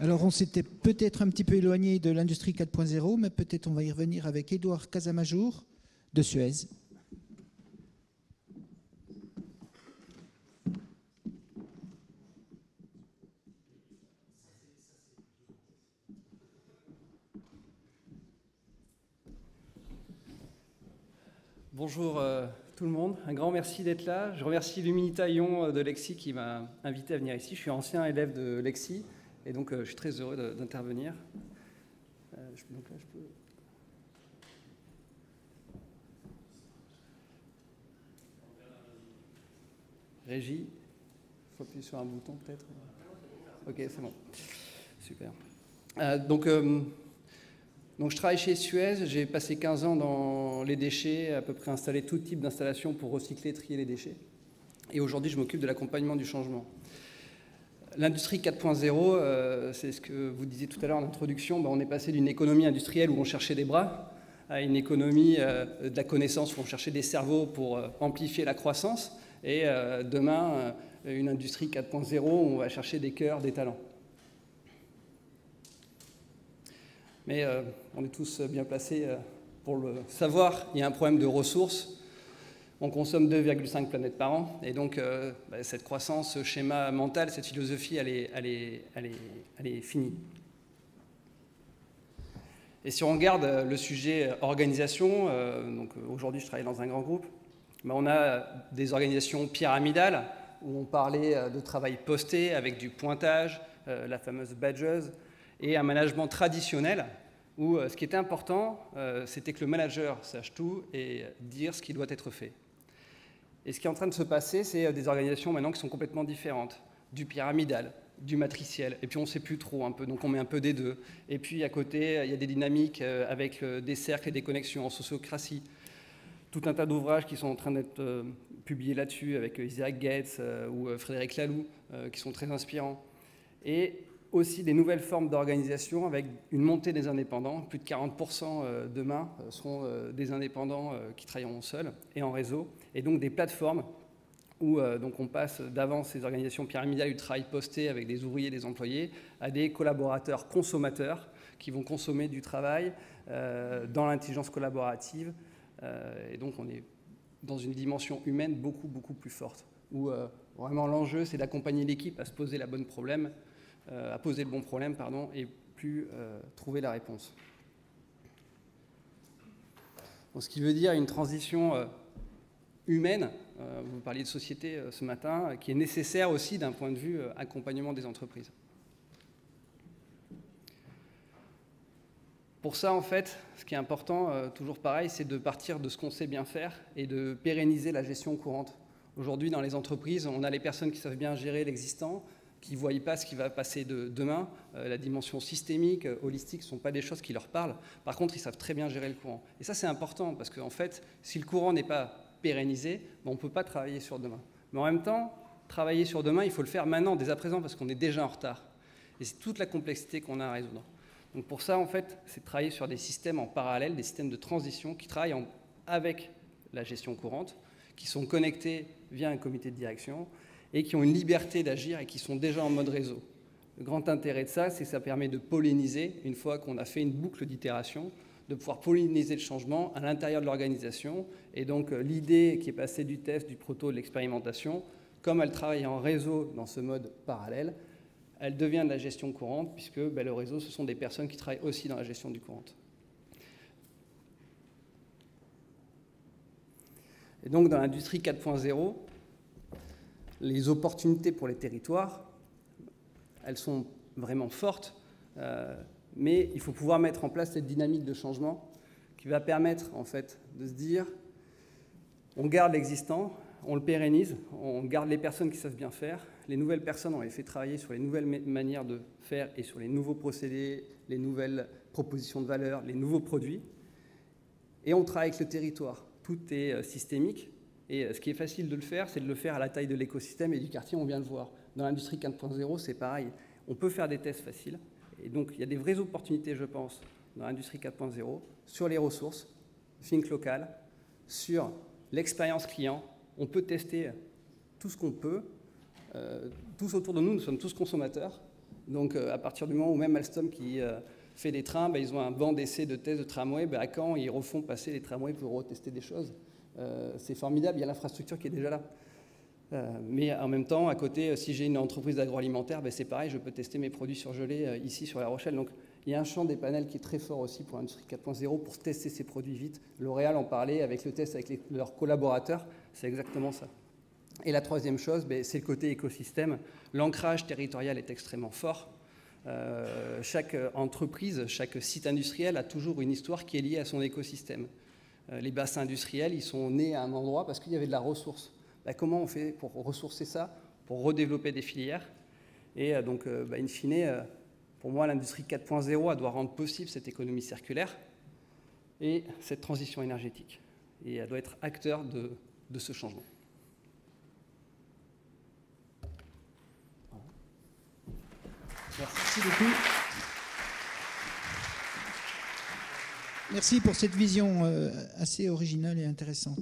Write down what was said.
Alors, on s'était peut-être un petit peu éloigné de l'industrie 4.0, mais peut-être on va y revenir avec Édouard Casamajour de Suez. Bonjour tout le monde, un grand merci d'être là. Je remercie l'Humanita Lyon de Lexi qui m'a invité à venir ici. Je suis ancien élève de Lexi et donc je suis très heureux d'intervenir. Donc là, je peux... Régie, il faut appuyer sur un bouton peut-être. Ok, c'est bon. Super. Donc je travaille chez Suez, j'ai passé 15 ans dans les déchets, à peu près installé tout type d'installation pour recycler, trier les déchets. Et aujourd'hui, je m'occupe de l'accompagnement du changement. L'industrie 4.0, c'est ce que vous disiez tout à l'heure en introduction, on est passé d'une économie industrielle où on cherchait des bras à une économie de la connaissance où on cherchait des cerveaux pour amplifier la croissance. Et demain, une industrie 4.0 où on va chercher des cœurs, des talents. Mais on est tous bien placés pour le savoir. Il y a un problème de ressources. On consomme 2,5 planètes par an. Et donc, cette croissance, ce schéma mental, cette philosophie, elle est finie. Et si on regarde le sujet organisation, donc aujourd'hui, je travaille dans un grand groupe, on a des organisations pyramidales où on parlait de travail posté avec du pointage, la fameuse badges, et un management traditionnel où ce qui était important, c'était que le manager sache tout et dire ce qui doit être fait. Et ce qui est en train de se passer, c'est des organisations maintenant qui sont complètement différentes, du pyramidal, du matriciel, et puis on ne sait plus trop un peu, donc on met un peu des deux. Et puis à côté, il y a des dynamiques avec des cercles et des connexions en sociocratie. Tout un tas d'ouvrages qui sont en train d'être publiés là-dessus avec Isaac Gates ou Frédéric Laloux, qui sont très inspirants. Et aussi des nouvelles formes d'organisation avec une montée des indépendants. Plus de 40% demain seront des indépendants qui travailleront seuls et en réseau. Et donc des plateformes où donc on passe d'avant ces organisations pyramidales du travail posté avec des ouvriers et des employés à des collaborateurs consommateurs qui vont consommer du travail dans l'intelligence collaborative. Et donc on est dans une dimension humaine beaucoup plus forte où vraiment l'enjeu c'est d'accompagner l'équipe à se poser à poser le bon problème, et plus trouver la réponse. Donc, ce qui veut dire une transition humaine, vous parliez de société ce matin, qui est nécessaire aussi d'un point de vue accompagnement des entreprises. Pour ça, en fait, ce qui est important, toujours pareil, c'est de partir de ce qu'on sait bien faire et de pérenniser la gestion courante. Aujourd'hui, dans les entreprises, on a les personnes qui savent bien gérer l'existant, qui ne voient pas ce qui va passer demain. La dimension systémique, holistique, ne sont pas des choses qui leur parlent. Par contre, ils savent très bien gérer le courant. Et ça, c'est important, parce qu'en fait, si le courant n'est pas pérennisé, on ne peut pas travailler sur demain. Mais en même temps, travailler sur demain, il faut le faire maintenant, dès à présent, parce qu'on est déjà en retard. Et c'est toute la complexité qu'on a à résoudre. Donc pour ça, en fait, c'est de travailler sur des systèmes en parallèle, des systèmes de transition qui travaillent avec la gestion courante, qui sont connectés via un comité de direction, et qui ont une liberté d'agir et qui sont déjà en mode réseau. Le grand intérêt de ça, c'est que ça permet de polliniser, une fois qu'on a fait une boucle d'itération, de pouvoir polliniser le changement à l'intérieur de l'organisation. Et donc l'idée qui est passée du test, du proto, de l'expérimentation, comme elle travaille en réseau dans ce mode parallèle, elle devient de la gestion courante, puisque le réseau, ce sont des personnes qui travaillent aussi dans la gestion du courant. Et donc dans l'industrie 4.0, les opportunités pour les territoires, elles sont vraiment fortes, mais il faut pouvoir mettre en place cette dynamique de changement qui va permettre en fait de se dire on garde l'existant, on le pérennise, on garde les personnes qui savent bien faire, les nouvelles personnes, on les fait travailler sur les nouvelles manières de faire et sur les nouveaux procédés, les nouvelles propositions de valeur, les nouveaux produits, et on travaille avec le territoire. Tout est systémique. Et ce qui est facile de le faire, c'est de le faire à la taille de l'écosystème et du quartier, on vient de le voir. Dans l'industrie 4.0, c'est pareil. On peut faire des tests faciles. Et donc, il y a des vraies opportunités, je pense, dans l'industrie 4.0, sur les ressources, think local, sur l'expérience client. On peut tester tout ce qu'on peut. Tous autour de nous, nous sommes tous consommateurs. Donc à partir du moment où même Alstom qui fait des trains, ils ont un banc d'essai de tests de tramway, à Caen, ils refont passer les tramways pour retester des choses. C'est formidable, il y a l'infrastructure qui est déjà là. Mais en même temps, à côté, si j'ai une entreprise d'agroalimentaire, c'est pareil, je peux tester mes produits surgelés ici sur La Rochelle. Donc il y a un champ des panels qui est très fort aussi pour l'industrie 4.0 pour tester ces produits vite. L'Oréal en parlait avec le test avec leurs collaborateurs, c'est exactement ça. Et la troisième chose, c'est le côté écosystème. L'ancrage territorial est extrêmement fort. Chaque entreprise, chaque site industriel a toujours une histoire qui est liée à son écosystème. Les bassins industriels, ils sont nés à un endroit parce qu'il y avait de la ressource. Comment on fait pour ressourcer ça, pour redévelopper des filières? Et donc, in fine, pour moi, l'industrie 4.0 doit rendre possible cette économie circulaire et cette transition énergétique. Et elle doit être acteur de ce changement. Merci beaucoup. Merci pour cette vision assez originale et intéressante.